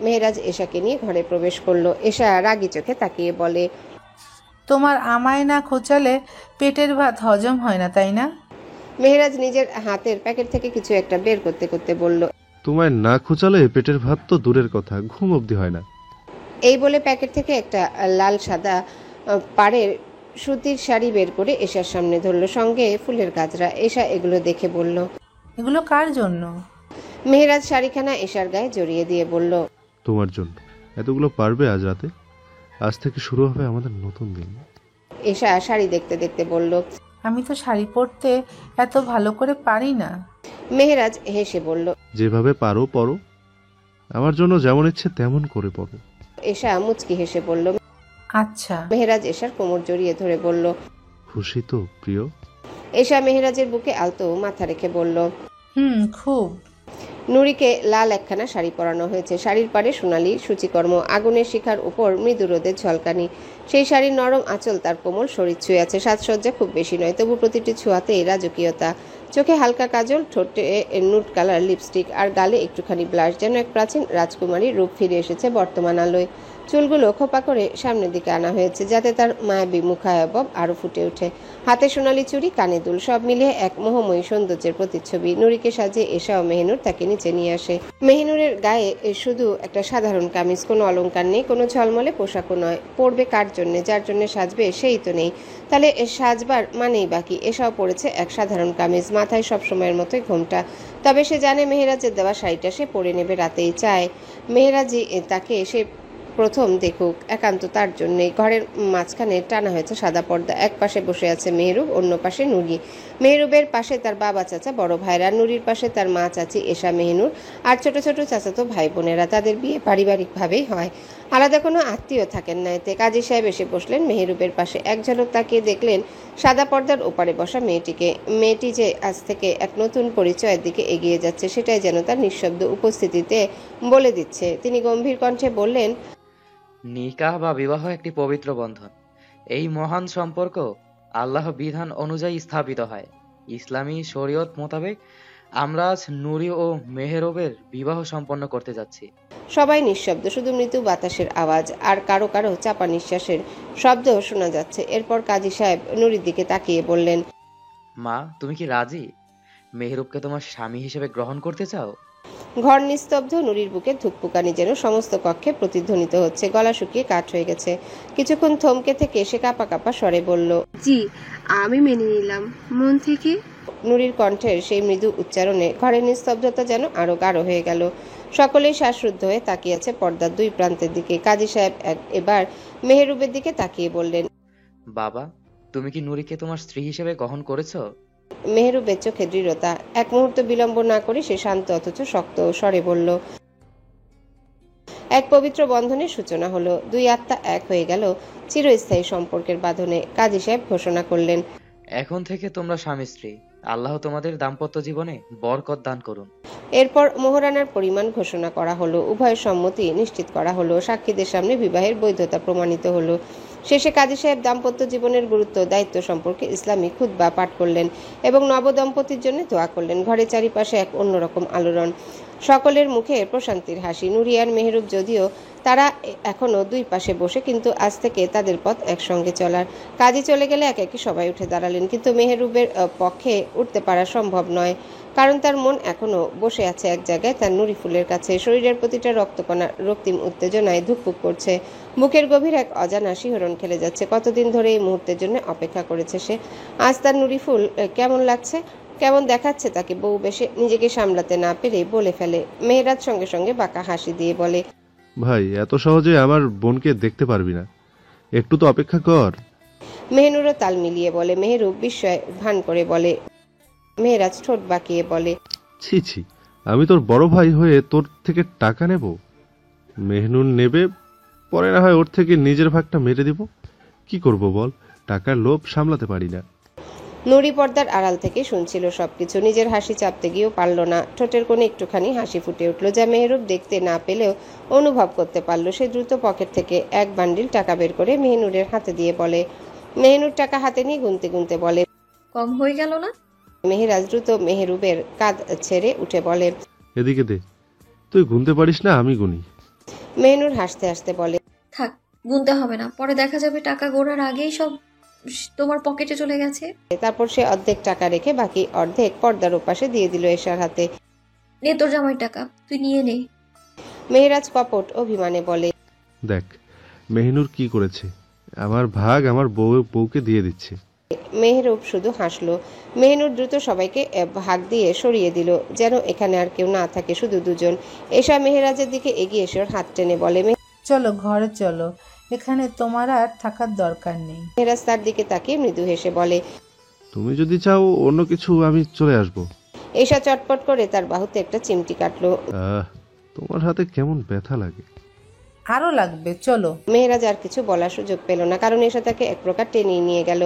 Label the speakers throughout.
Speaker 1: মেহেরাজ এশাকে নিয়ে ঘরে প্রবেশ করলো। এশা রাগী চোখে তাকিয়ে বলে,
Speaker 2: তোমার আমায় না খোঁচালে পেটের ভাত হজম হয় না, তাই না?
Speaker 1: মেহেরাজ নিজের হাতের প্যাকেট থেকে কিছু একটা বের করতে করতে বলল,
Speaker 3: তোমায় না খোঁচালে পেটের ভাত তো দূরের কথা, ঘুম অবধি হয় না।
Speaker 1: এই বলে প্যাকেট থেকে একটা লাল সাদা পাড়ের সুতির শাড়ি বের করে এশার সামনে ধরল, সঙ্গে ফুলের গাজরা। এশা এগুলো দেখে বলল,
Speaker 2: এগুলো কার জন্য?
Speaker 1: মেহেরাজ শাড়িখানা এশার গায়ে জড়িয়ে দিয়ে বলল,
Speaker 3: তোমার জন্য। এতগুলো পারবে আজ রাতে? আজ থেকে শুরু হবে আমাদের নতুন দিন।
Speaker 1: এশা শাড়ি দেখতে দেখতে বলল,
Speaker 2: আমি তো শাড়ি পরতে এত ভালো করে পারি না।
Speaker 1: মেহেরাজ হেসে বলল,
Speaker 3: যেভাবে পারো পরো, আমার জন্য যেমন ইচ্ছে তেমন করে পরো।
Speaker 1: এশা মুচকি হেসে বলল।
Speaker 2: আচ্ছা।
Speaker 1: মেহেরাজ এশার কোমর জড়িয়ে ধরে বলল,
Speaker 3: খুশি তো প্রিয়?
Speaker 1: এশা মেহেরাজের বুকে আলতো মাথা রেখে বলল,
Speaker 2: খুব।
Speaker 1: নুরিকে লাল একখানা শাড়ি পরানো হয়েছে। শাড়ির পাড়ে সোনালি সূচিকর্ম, আগুনের শিখার উপর মৃদু রোদের ঝলকানি। সেই শাড়ির নরম আঁচল তার কোমল শরীর ছুঁয়ে আছে। সাজসজ্জা খুব বেশি নয়, তবু প্রতিটি ছোঁয়াতেই রাজকীয়তা। চোখে হালকা কাজল, ঠোঁটে নুট কালার লিপস্টিক, আর গালে একটুখানি ব্লাশ, যেন এক প্রাচীন রাজকুমারীর রূপ ফিরে এসেছে বর্তমান আলোয়। চুলগুলো খোপা করে সামনের দিকে আনা হয়েছে, যাতে তার মায়াবী মুখায়বব আরো ফুটে ওঠে। হাতে সোনালি চুড়ি, কানে দুল, সব মিলিয়ে এক মোহময়ী সৌন্দর্যের প্রতিচ্ছবি। নুরিকে সাজিয়ে এশা ও মেহিনুর তাকে নিচে নিয়ে আসে। মেহিনুরের গায়ে শুধু একটা সাধারণ কামিজ, কোনো অলংকার নেই, কোনো ঝলমলে পোশাকও নয়। পরবে কার জন্যে? যার জন্য সাজবে সেই তো নেই। তাহলে সাজবার মানেই বাকি। এশাও পরেছে এক সাধারণ কামিজ, মাথায় সবসময়ের মতোই ঘোমটা। তবে সে জানে মেহেরাজের দেওয়া শাড়িটা সে পরে নেবে, রাতেই চায় মেহেরাজই তাকে সে প্রথম দেখুক, একান্ত তার জন্যই। ঘরের মাঝখানে টানা হয়েছে সাদা পর্দা। এক পাশে বসে আছে মেহরুব, অন্য পাশে নুরি। মেহরুবের পাশে তার বাবা চাচা বড় ভাইরা, নুরির পাশে তার মা চাচি এশা মেহনুর, আর ছোট ছোট চাচাতো ভাই বোনেরা। তাদের বিয়ে পারিবারিকভাবেই হয়, আলাদা কোনো আত্মীয় থাকেন না এতে। কাজী সাহেব এসে বসলেন মেহরুবের পাশে। এক ঝলক তাকিয়ে দেখলেন সাদা পর্দার ওপারে বসা মেয়েটিকে। মেয়েটি যে আজ থেকে এক নতুন পরিচয়ের দিকে এগিয়ে যাচ্ছে, সেটাই যেন তার নিঃশব্দ উপস্থিতিতে বলে দিচ্ছে। তিনি গম্ভীর কণ্ঠে বললেন,
Speaker 4: নিকাহ বা বিবাহ একটি পবিত্র বন্ধন। এই মহান সম্পর্ক আল্লাহ বিধান অনুযায়ী স্থাপিত হয়। ইসলামী শরীয়ত মোতাবেক আমরা আজ নুরি ও মেহরবের বিবাহ সম্পন্ন করতে যাচ্ছি।
Speaker 1: সবাই নিঃশব্দ, শুধু মৃদু বাতাসের আওয়াজ আর কারো কারো চাপা নিঃশ্বাসের শব্দ শোনা যাচ্ছে। এরপর কাজী সাহেব নুরির দিকে তাকিয়ে বললেন,
Speaker 4: মা, তুমি কি রাজি? মেহরুবকে তোমার স্বামী হিসেবে গ্রহণ করতে চাও?
Speaker 1: ঘর নিস্তব্ধ। নুরির বুকে ধুকপুকানি যেন সমস্ত কক্ষে প্রতিধ্বনিত হচ্ছে। গলা শুকিয়ে কাঠ হয়ে গেছে। কিছুক্ষণ থমকে থেকে সে কাঁপা কাঁপা স্বরে বলল,
Speaker 5: জি, আমি মেনে নিলাম মন থেকে।
Speaker 1: নুরির কণ্ঠের সেই মৃদু উচ্চারণে ঘরের নিস্তব্ধতা যেন আরো গাঢ় হয়ে গেল। সকলেই শ্বাসরুদ্ধ হয়ে তাকিয়ে আছে পর্দার দুই প্রান্তের দিকে। কাজী সাহেব এবার মেহরুবের দিকে তাকিয়ে বললেন,
Speaker 4: বাবা, তুমি কি নুরিকে তোমার স্ত্রী হিসেবে গ্রহণ করেছো?
Speaker 1: মেহরুবের চোখে দৃঢ়তা। এক মুহূর্ত বিলম্ব না করে সে শান্ত অথচ শক্ত স্বরে বলল, এক পবিত্র বন্ধনের সূচনা হলো। দুই আত্মা এক হয়ে গেল চিরস্থায়ী সম্পর্কের বাঁধনে। কাজী সাহেব ঘোষণা করলেন,
Speaker 4: এখন থেকে তোমরা স্বামী স্ত্রী। আল্লাহ তোমাদের দাম্পত্য জীবনে বরকত দান করুন।
Speaker 1: এরপর মোহরানার পরিমাণ ঘোষণা করা হলো। উভয়ের সম্মতি নিশ্চিত করা হলো। সাক্ষীদের সামনে বিবাহের বৈধতা প্রমাণিত হলো। শেষে কাজী সাহেব দাম্পত্য জীবনের গুরুত্ব দায়িত্ব সম্পর্কে ইসলামী খুতবা পাঠ করলেন এবং নবদম্পতির জন্য দোয়া করলেন। ঘরের চারিপাশে এক অন্যরকম আলোড়ন, সকলের মুখে প্রশান্তির হাসি। নুরি আর মেহরুব যদিও তারা এখনো দুই পাশে বসে, কিন্তু আজ থেকে তাদের পথ একসঙ্গে চলার। কাজী চলে গেলে এক একে সবাই উঠে দাঁড়ালেন, কিন্তু মেহরুবের পক্ষে উঠতে পারা সম্ভব নয়, কারণ তার মন এখনো বসে আছে এক জায়গায়, তার নুরি ফুলের কাছে। শরীরের প্রতিটা রক্তকণা রক্তিম উত্তেজনায় ধুকপুক করছে। বুকের গভীর এক অজানা শিহরণ খেলে যাচ্ছে। কতদিন ধরে এই মুহূর্তের জন্য অপেক্ষা করেছে সে। আজ তার নুরি ফুল কেমন লাগছে, কেমন দেখাচ্ছে তাকে বউ বেশে। নিজেকে সামলাতে না পেরে বলে ফেলে। মেহেরাজ সঙ্গে সঙ্গে বাঁকা হাসি দিয়ে বলে,
Speaker 3: ভাই, এত সহজে আমার বোনকে দেখতে পারবি না, একটু তো অপেক্ষা কর।
Speaker 1: মেহনুরও তাল মিলিয়ে বলে। মেহরুব বিস্ময় ভান করে বলে। মেহেরাজ ঠোঁট বাঁকিয়ে বলে,
Speaker 3: ছি ছি, আমি তোর বড় ভাই হয়ে তোর থেকে টাকা নেব? মেহনুর নেবে, পরে না হয় ওর থেকে নিজের ভাগটা মেরে দিব। কি করব বল, টাকার লোভ সামলাতে পারি না।
Speaker 1: নুরি পর্দার আড়াল থেকে শুনছিল সবকিছু। নিজের হাসি চাপতে গিয়েও পারল না। ঠোঁটের কোণে একটুখানি হাসি ফুটে উঠল, যা মেহরুব দেখতে না পেলেও অনুভব করতে পারল। সে দ্রুত পকেট থেকে এক বান্ডিল টাকা বের করে মেহনুরের হাতে দিয়ে বলে। মেহনুর টাকা হাতে নিয়ে গুনতে গুনতে বলে।
Speaker 6: কম হয়ে গেল না?
Speaker 1: মেহেরাজ দ্রুত মেহরুবের কাঁধ ছেড়ে উঠে বলে।
Speaker 3: এদিকে দে, তুই গুনতে পারিস না, আমি গুনি।
Speaker 1: মেহনুর হাসতে হাসতে বলে।
Speaker 6: থাক, গুনতে হবে না, পরে দেখা যাবে টাকা গোনার আগেই সব তোমার পকেটে চলে গেছে।
Speaker 1: তারপর সে অর্ধেক টাকা রেখে বাকি অর্ধেক পর্দার ওপাশে দিয়ে দিল এশার হাতে।
Speaker 6: নে তোর জামাই টাকা, তুই নিয়ে নে।
Speaker 1: মেহেরাজ কপট অভিমানে বলে।
Speaker 3: দেখ মেহনুর কি করেছে, আমার ভাগ আমার বউকে দিয়ে দিচ্ছে।
Speaker 1: মেহরুব শুধু হাসলো। মেহনুর দ্রুত সবাইকে ভাগ দিয়ে সরিয়ে দিল, যেন এখানে আর কেউ না থাকে, শুধু দুজন। এশা মেহেরাজের দিকে এগিয়ে এসে ওর হাত টেনে বলে।
Speaker 2: চলো ঘরে চলো, এখানে তোমার আর থাকার দরকার নেই।
Speaker 1: মেহেরাজ তার দিকে তাকিয়ে মৃদু হেসে বলে।
Speaker 3: তুমি যদি চাও অন্য কিছু, আমি চলে আসবো।
Speaker 1: এশা চটপট করে তার বাহুতে একটা চিমটি কাটলো।
Speaker 3: তোমার হাতে কেমন ব্যথা লাগে।
Speaker 2: আরো লাগবে, চলো।
Speaker 1: মেহেরাজ আর কিছু বলার সুযোগ পেল না, কারণ এশা তাকে এক প্রকার টেনে নিয়ে গেল।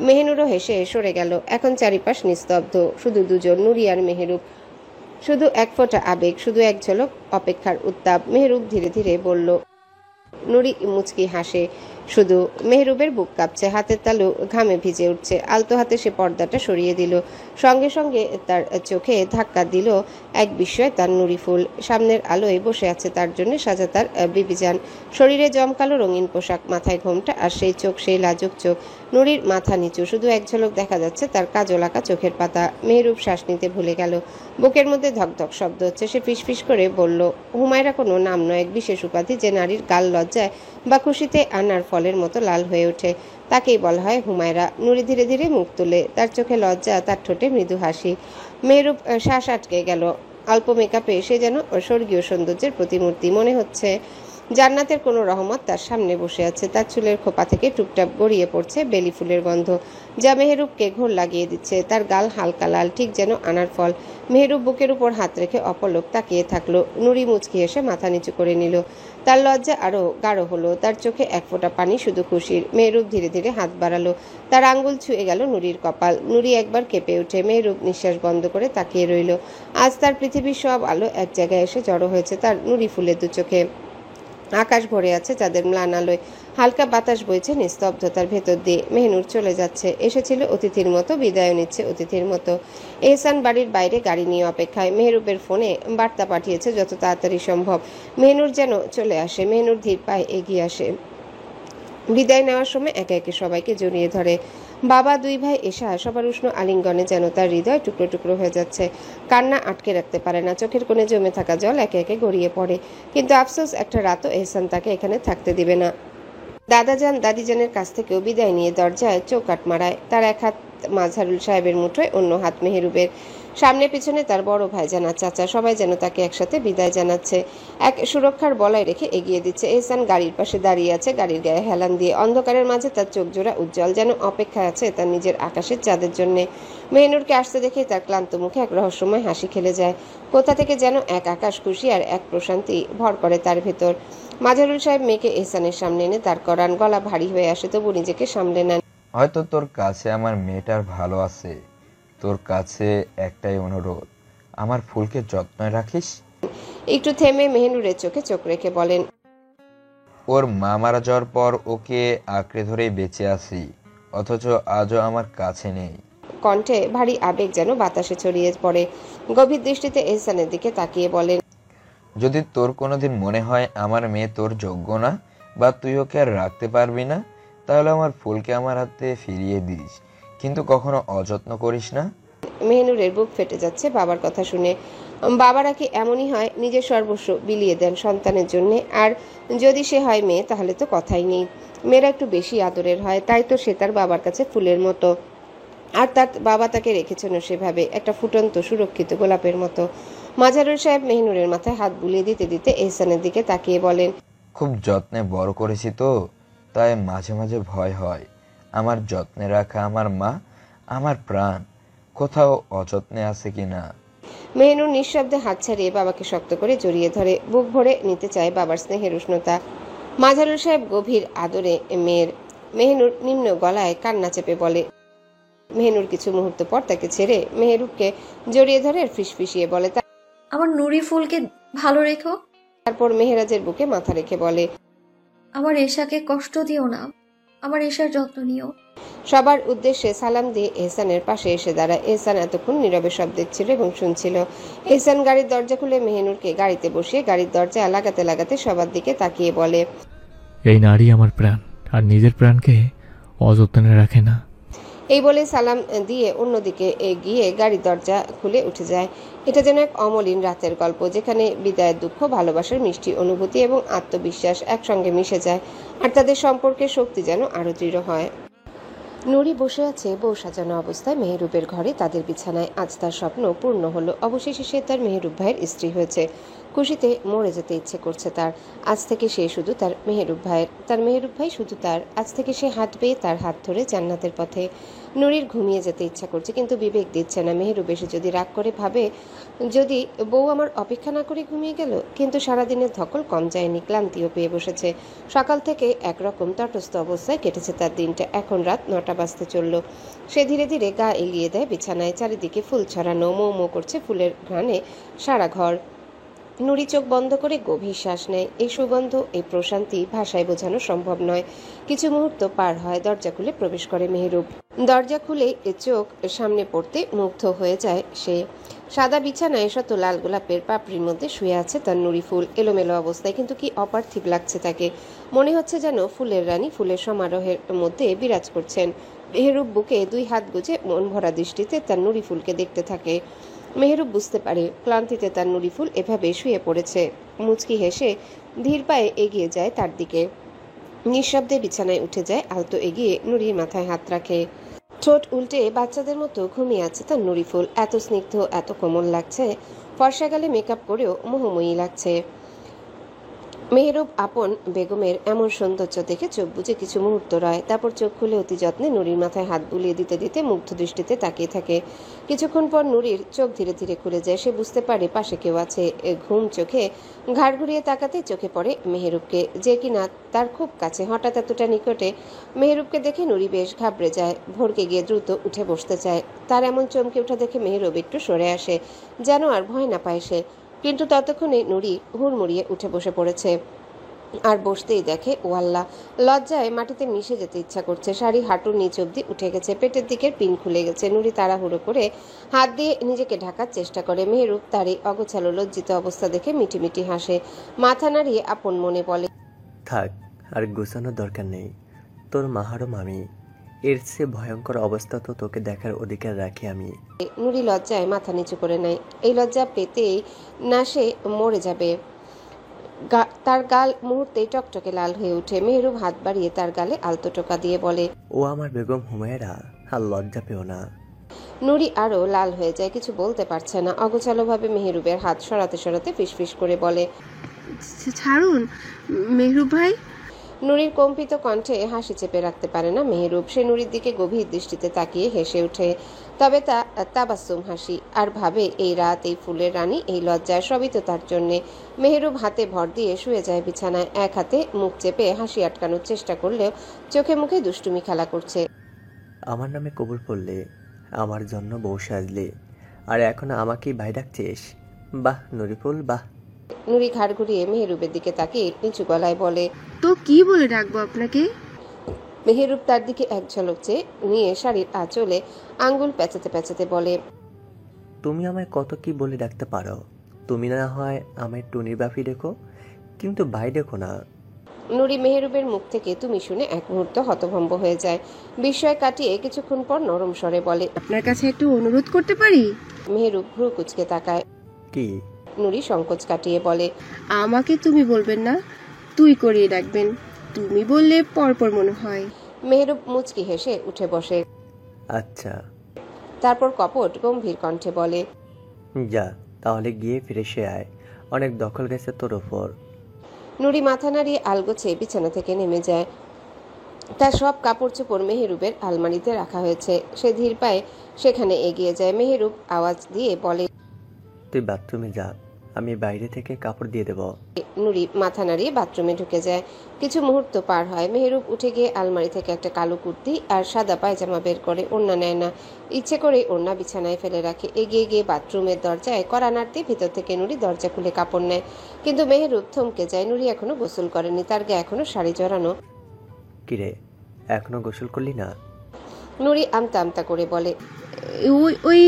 Speaker 1: মেহনুরও হেসে সরে গেল। এখন চারিপাশ নিস্তব্ধ, শুধু দুজন, নুরি আর মেহরুব। শুধু এক ফোঁটা আবেগ, শুধু এক ঝলক অপেক্ষার উত্তাপ। মেহরুব ধীরে ধীরে বলল। নুরি মুচকি হাসে শুধু। মেহরুবের বুক কাঁপছে, হাতের তালু ঘামে ভিজে উঠছে। আলতো হাতে সে পর্দাটা সরিয়ে দিল। সঙ্গে সঙ্গে তার চোখে ধাক্কা দিল এক বিস্ময়। তার নুরি ফুল সামনের আলোয় বসে আছে, তার জন্য সাজা তার বিবিজান। শরীরে জমকালো রঙিন পোশাক, মাথায় ঘোমটা, আর সেই চোখ, সেই লাজুক চোখ। নুরির মাথা নিচু, শুধু এক ঝলক দেখা যাচ্ছে তার কাজল আঁকা চোখের পাতা। মেহরুব শ্বাস নিতে ভুলে গেল। বুকের মধ্যে ধকধক শব্দ হচ্ছে। সে ফিসফিস করে বলল। হুমায়রা কোনো নাম নয়, এক বিশেষ উপাধি, যে নারীর গাল লজ্জায় বা খুশিতে আনার ফলের মতো লাল হয়ে ওঠে, তাকেই বলা হয় হুমায়রা। নুরি ধীরে ধীরে মুখ তুলে, তার চোখে লজ্জা, তার ঠোঁটে মৃদু হাসি। মেহরুব শ্বাস আটকে গেল। অল্প মেকআপে সে যেন স্বর্গীয় সৌন্দর্যের প্রতিমূর্তি। মনে হচ্ছে জান্নাতের কোনো রহমত তার সামনে বসে আছে। তার চুলের খোপা থেকে টুপটাপ গড়িয়ে পড়ছে বেলি ফুলের গন্ধ, যা মেহরুবকে ঘোর লাগিয়ে দিচ্ছে। তার গাল হালকা লাল, ঠিক যেন আনার ফল। মেহরুব বুকের উপর হাত রেখে অপলক তাকিয়ে থাকলো। নুরি মুচকি এসে মাথা নিচু করে নিল। তার লজ্জা আরো গাঢ় হলো, তার চোখে এক ফোঁটা পানি, শুধু খুশির। মেহরুব ধীরে ধীরে হাত বাড়ালো, তার আঙ্গুল ছুঁয়ে গেল নুরির কপাল। নুরি একবার কেঁপে ওঠে। মেহরুব নিঃশ্বাস বন্ধ করে তাকিয়ে রইল। আজ তার পৃথিবীর সব আলো এক জায়গায় এসে জড়ো হয়েছে তার নুরি ফুলের দু চোখে। আকাশ ভরে আছে চাঁদের ম্লান আলোয়। হালকা বাতাস বইছে নিস্তব্ধতার ভেতর দিয়ে। মেহনুর চলে যাচ্ছে, এসেছিল অতিথির মতো, বিদায় নিচ্ছে অতিথির মতো। এহসান বাড়ির বাইরে গাড়ি নিয়ে অপেক্ষায়। মেহরুবের ফোনে বার্তা পাঠিয়েছে যত তাড়াতাড়ি সম্ভব মেহনুর যেন চলে আসে। মেহনুর ধীর পায়ে এগিয়ে আসে। বিদায় নেওয়ার সময় একে একে সবাইকে জড়িয়ে ধরে। বাবা, দুই ভাই, এশা, সবার উষ্ণ আলিঙ্গনে যেন তার হৃদয় টুকরো টুকরো হয়ে যাচ্ছে। কান্না আটকে রাখতে পারে না, চোখের কোণে জমে থাকা জল একে একে গড়িয়ে পড়ে। কিন্তু আফসোস, একটা রাতও এহসান তাকে এখানে থাকতে দিবে না। দাদাজান দাদিজানের কাছ থেকেও বিদায় নিয়ে দরজায় চৌকাট মারায়। তার এক হাত মাঝহারুল সাহেবের মুঠোয়, অন্য হাত মেহরুবের। সামনে পিছনে তার বড় ভাইজান আর চাচা, সবাই যেন তাকে একসাথে বিদায় জানাচ্ছে, এক সুরক্ষার বলয় রেখে এগিয়ে দিচ্ছে। এহসান গাড়ির পাশে দাঁড়িয়ে আছে, গাড়ির গায়ে হেলান দিয়ে। অন্ধকারের মাঝে তার চোখ জোড়া উজ্জ্বল, যেন অপেক্ষায় আছে তার নিজের আকাশের চাঁদের জন্যে। মেহনুরকে আসতে দেখে তার ক্লান্ত মুখে এক রহস্যময় হাসি খেলে যায়। কোথা থেকে যেন এক আকাশ খুশি আর এক প্রশান্তি ভর করে তার ভেতর। মাঝহারুল সাহেব মেয়েকে এহসানের সামনে এনে দাঁড় করান। গলা ভারী হয়ে আসে, তবু নিজেকে সামলে নেন।
Speaker 7: হয়তো তোর কাছে আমার মেয়েটার ভালো আছে, তোর কাছে একটাই অনুরোধ, আমার ফুলকে যত্নে রাখিস।
Speaker 1: একটু থেমে মেহনুরের চোখে চোখ রেখে বলেন।
Speaker 7: ওর মা মারা যাওয়ার পর ওকে আঁকড়ে ধরেই বেঁচে আছি, অথচ আজও আমার কাছে নেই।
Speaker 1: কণ্ঠে ভারী আবেগ যেন বাতাসে ছড়িয়ে পড়ে। গভীর দৃষ্টিতে এহসানের দিকে তাকিয়ে বলেন।
Speaker 7: যদি তোর কোনোদিন মনে হয় আমার মেয়ে তোর যোগ্য না, বা তুই ওকে আর রাখতে পারবি না, তাহলে আমার ফুলকে আমার হাতে ফিরিয়ে দিস, কিন্তু কখনো অযত্ন করিস না।
Speaker 1: মেহনুরের বুক ফেটে যাচ্ছে বাবার কথা শুনে। বাবারা কি এমনই হয়, নিজের সর্বস্ব বিলিয়ে দেন সন্তানের জন্য? আর যদি সে হয় মেয়ে, তাহলে তো কথাই নেই। মেয়েরা একটু বেশি আদরের হয়, তাই তো সে তার বাবার কাছে ফুলের মতো। আর তার বাবা তাকে রেখেছেন সেভাবে, একটা ফুটন্ত সুরক্ষিত গোলাপের মতো। মাঝহারুল সাহেব মেহনুরের মাথায় হাত বুলিয়ে দিতে দিতে এহসানের দিকে তাকিয়ে বলেন।
Speaker 7: খুব যত্নে বড় করেছি তো, তাই মাঝে মাঝে ভয় হয় আমার যত্নে রাখা আমার মা, আমার প্রাণ, কোথাও অযত্নে আছে কিনা।
Speaker 1: মেহনুর নিঃশব্দে হাত ছাড়িয়ে বাবাকে শক্ত করে জড়িয়ে ধরে, বুক ভরে নিতে চায় বাবার স্নেহের উষ্ণতা। মাঝহারুল সাহেব গভীর আদরে মেয়ের। মেহনুর নিম্ন গলায় কান্না চেপে বলে। মেহনুর কিছু মুহূর্ত পর তাকে ছেড়ে মেহেরুবকে জড়িয়ে ধরে আর ফিসফিসিয়ে বলে।
Speaker 6: আমার নুরি ফুলকে ভালো রেখো।
Speaker 1: তারপর মেহেরাজের বুকে মাথা রেখে বলে,
Speaker 6: আমার এশাকে কষ্ট দিও না, আমার এশার যত্ন নিও।
Speaker 1: সবার উদ্দেশ্যে সালাম দিয়ে এহসানের পাশে এসে দাঁড়ায়। এহসান এতক্ষণ নীরবে সব দেখছিল এবং শুনছিল। এহসান গাড়ির দরজা খুলে মেহনুরকে গাড়িতে বসিয়ে গাড়ির দরজা লাগাতে লাগাতে সবার দিকে তাকিয়ে বলে,
Speaker 8: এই নারী আমার প্রাণ, আর নিজের প্রাণকে অযত্নে রাখে না।
Speaker 1: এই বলে সালাম দিয়ে অন্যদিকে গিয়ে গাড়ির দরজা খুলে উঠে যায়। এটা যেন এক অমলিন রাতের গল্প, যেখানে বিদায়ের দুঃখ, ভালোবাসার মিষ্টি অনুভূতি এবং আত্মবিশ্বাস একসঙ্গে মিশে যায়, আর তাদের সম্পর্কের শক্তি যেন আরো দৃঢ় হয়। নুরি বসে আছে বউ সাজানো অবস্থায় মেহেরুবের ঘরে, তাদের বিছানায়। আজ তার স্বপ্ন পূর্ণ হলো। অবশেষে সে তার মেহেরুব ভাইয়ের স্ত্রী হয়েছে। খুশিতে মরে যেতে ইচ্ছে করছে তার। আজ থেকে সে শুধু তার মেহেরুব ভাইয়ের, তার মেহেরুব ভাই শুধু তার। আজ থেকে সে হাঁটবে তার হাত ধরে জান্নাতের পথে। নুরির ঘুমিয়ে যেতে ইচ্ছা করছে, কিন্তু বিবেক দিচ্ছে না। মেহেরুব এসে যদি রাগ করে ভাবে, যদি বউ আমার অপেক্ষা না করে ঘুমিয়ে গেল। কিন্তু সারাদিনের ধকল কম যায়নি, ক্লান্তিও পেয়ে বসেছে। সকাল থেকে একরকম তটস্থ অবস্থায় কেটেছে তার দিনটা। এখন রাত 9টা বাজতে চলল। সে ধীরে ধীরে গা এগিয়ে দেয় বিছানায়। চারিদিকে ফুল ছড়ানো, মৌ মৌ করছে ফুলের ঘ্রাণে সারা ঘর। নুরি চোখ বন্ধ করে গভীর শ্বাস নেয়। এই সুগন্ধ, এই প্রশান্তি ভাষায় বোঝানো সম্ভব নয়। কিছু মুহূর্ত পার হয়, দরজা খুলে প্রবেশ করে মেহেরুব। দরজা খুলে চোখ সামনে পড়তে মুগ্ধ হয়ে যায় সে। সাদা বিছানায় শত লাল গোলাপের পাপড়ির মধ্যে শুয়ে আছে তার নুরি ফুল, এলোমেলো অবস্থায়, কিন্তু কি অপার্থিব লাগছে তাকে। মনে হচ্ছে যেন ফুলের রানী ফুলের সমারোহের মধ্যে বিরাজ করছেন। মেহেরুব বুকে 2 হাত গুজে মন ভরা দৃষ্টিতে তার নুরি ফুলকে দেখতে থাকে। মেহেরুব বুঝতে পারে ক্লান্তিতে তার নুরি ফুল এভাবে শুয়ে পড়েছে। মুচকি হেসে ধীর পায়ে এগিয়ে যায় তার দিকে। নিঃশব্দে বিছানায় উঠে যায়, আলতো এগিয়ে নুরির মাথায় হাত রাখে। ঠোঁট উল্টে বাচ্চাদের মতো ঘুমিয়ে আছে তার নুরি ফুল। এত স্নিগ্ধ, এত কোমল লাগছে। ফর্সা গালে মেকআপ করেও মোহময়ী লাগছে। মেহেরুব আপন বেগমের এমন সৌন্দর্য দেখে চোখ বুজে কিছু মুহূর্ত রয়। তারপর চোখ খুলে অতি যত্নে নুরির মাথায় হাত বুলিয়ে দিতে দিতে মুগ্ধ দৃষ্টিতে তাকিয়ে থাকে। কিছুক্ষণ পর নুরির চোখ ধীরে ধীরে খুলে যায়। সে বুঝতে পারে পাশে কেউ আছে। ঘুম চোখে ঘাড় ঘুরিয়ে তাকাতে চোখে পড়ে মেহেরুবকে, যে কিনা তার খুব কাছে। হঠাৎ এতটা নিকটে মেহেরুবকে দেখে নুরি বেশ ঘাবড়ে যায়। ভরকে গিয়ে দ্রুত উঠে বসতে চায়। তার এমন চমকে ওঠা দেখে মেহেরুব একটু সরে আসে, যেন আর ভয় না পায় সে। কিন্তু ততক্ষণে নুরি হুড়মুড়িয়ে উঠে বসে পড়েছে। আর বসতেই দেখে, ও আল্লাহ! লজ্জায় মাটিতে মিশে যেতে ইচ্ছা করছে। শাড়ি হাঁটুর নিচ অব্দি উঠে গেছে, পেটের দিকের পিন খুলে গেছে। নুরি তাড়াহুড়ো করে হাত দিয়ে নিজেকে ঢাকার চেষ্টা করে। মেহেরুব তার এই অগোছালো লজ্জিত অবস্থা দেখে মিটিমিটি হাসে। মাথা নাড়িয়ে আপন মনে বলে,
Speaker 9: থাক, আর গোছানোর দরকার নেই। তোর মাহারম আমি, এর চেয়ে ভয়ঙ্কর অবস্থা তো তোকে দেখার অধিকার রাখি আমি।
Speaker 1: নুরি লজ্জায় মাথা নিচু করে নেয়। এই লজ্জা পেতেই না সে মরে যাবে। তার গাল মুহূর্তেই টকটকে লাল হয়ে ওঠে। মেহেরুব হাত বাড়িয়ে তার গালে আলতো টোকা দিয়ে বলে,
Speaker 9: ও আমার বেগম হুমায়রা, আর লজ্জা পেও না।
Speaker 1: নুরি আরো লাল হয়ে যায়, কিছু বলতে পারছে না। অগোছালোভাবে মেহেরুবের হাত সরাতে সরাতে ফিসফিস করে বলে,
Speaker 5: ছাড়ুন মেহরুব ভাই।
Speaker 1: নুরির কম্পিত কণ্ঠে হাসি চেপে রাখতে পারে না মেহেরুব। সে নুরির দিকে গভীর দৃষ্টিতে তাকিয়ে হেসে ওঠে। তবে তা তাবাসসুম হাসি, আর ভাবে এই রাত, এই ফুলের রানী, এই লজ্জা সবই তো তার জন্যে। মেহেরুব হাতে ভর দিয়ে শুয়ে যায় বিছানায়। এক হাতে মুখ চেপে হাসি আটকানোর চেষ্টা করলেও চোখে মুখে দুষ্টুমি খেলা করছে।
Speaker 9: আমার নামে কবুল পড়লে, আমার জন্য বউ সাজলে, আর এখন আমাকেই ভাই ডাকছিস? বাহ নুরিফুল, বাহ।
Speaker 1: নুরি ঘাড় ঘুরিয়ে মেহেরুবের দিকে তাকিয়ে নিচু গলায় বলে,
Speaker 5: তো কি বলে ডাকবো আপনাকে?
Speaker 1: মেহেরুব তার দিকে এক ঝলক চেয়ে নিয়ে শাড়ির আঁচলে আঙ্গুল পেঁচাতে পেঁচাতে বলে,
Speaker 9: তুমি আমায় কত কি বলে ডাকতে পারো। তুমি না হয় আমায় টুনির বাপি দেখো, কিন্তু ভাই দেখো না।
Speaker 1: নুরি মেহেরুবের মুখ থেকে তুমি শুনে এক মুহূর্ত হতভম্ব হয়ে যায়। বিস্ময় কাটিয়ে কিছুক্ষণ পর নরম স্বরে বলে,
Speaker 5: আপনার কাছে একটু অনুরোধ করতে পারি?
Speaker 1: মেহেরুব ভ্রু কুচকে তাকায়।
Speaker 9: কি?
Speaker 1: নুরি সংকোচ কাটিয়ে বলে,
Speaker 5: আমাকে তুমি বলবেন না, তুই করিয়ে ডাকবেন। তুমি বললে পরপর মনে হয়।
Speaker 1: মেহেরুব মুচকি হেসে উঠে বসে।
Speaker 9: আচ্ছা।
Speaker 1: তারপর কপট গম্ভীর কণ্ঠে বলে,
Speaker 9: যা তাহলে গিয়ে ফিরে সে আয়, অনেক দখল গেছে তোর ওপর।
Speaker 1: নুরি মাথা নাড়িয়ে আলগোছে বিছানা থেকে নেমে যায়। তার সব কাপড় চোপড় মেহেরুবের আলমারিতে রাখা হয়েছে। সে ধীর পায়ে সেখানে এগিয়ে যায়। মেহেরুব আওয়াজ দিয়ে বলে,
Speaker 9: তুই বাথরুমে যা, আমি বাইরে থেকে কাপড় দিয়ে দেব।
Speaker 1: নুরি মাথা নাড়িয়ে বাথরুমে ঢুকে যায়। কিছু মুহূর্ত পার হয়। মেহেরুব উঠে গিয়ে আলমারি থেকে একটা কালো কুর্তি আর সাদা পায়জামা বের করে, ওড়না নেয় না, ইচ্ছে করে ওড়না বিছানায় ফেলে রাখে। এগিয়ে গিয়ে বাথরুমের দরজায় কড়া নাড়তে ভিতর থেকে নুরি দরজা খুলে কাপড় নেয়, কিন্তু মেহেরুব থমকে যায়। নুরি এখনো গোসল করেনি, তার গায়ে এখনো শাড়ি জড়ানো।
Speaker 9: কিরে, এখনো গোসল করলি না?
Speaker 1: নুরি আমতা আমতা করে বলে,
Speaker 5: ওই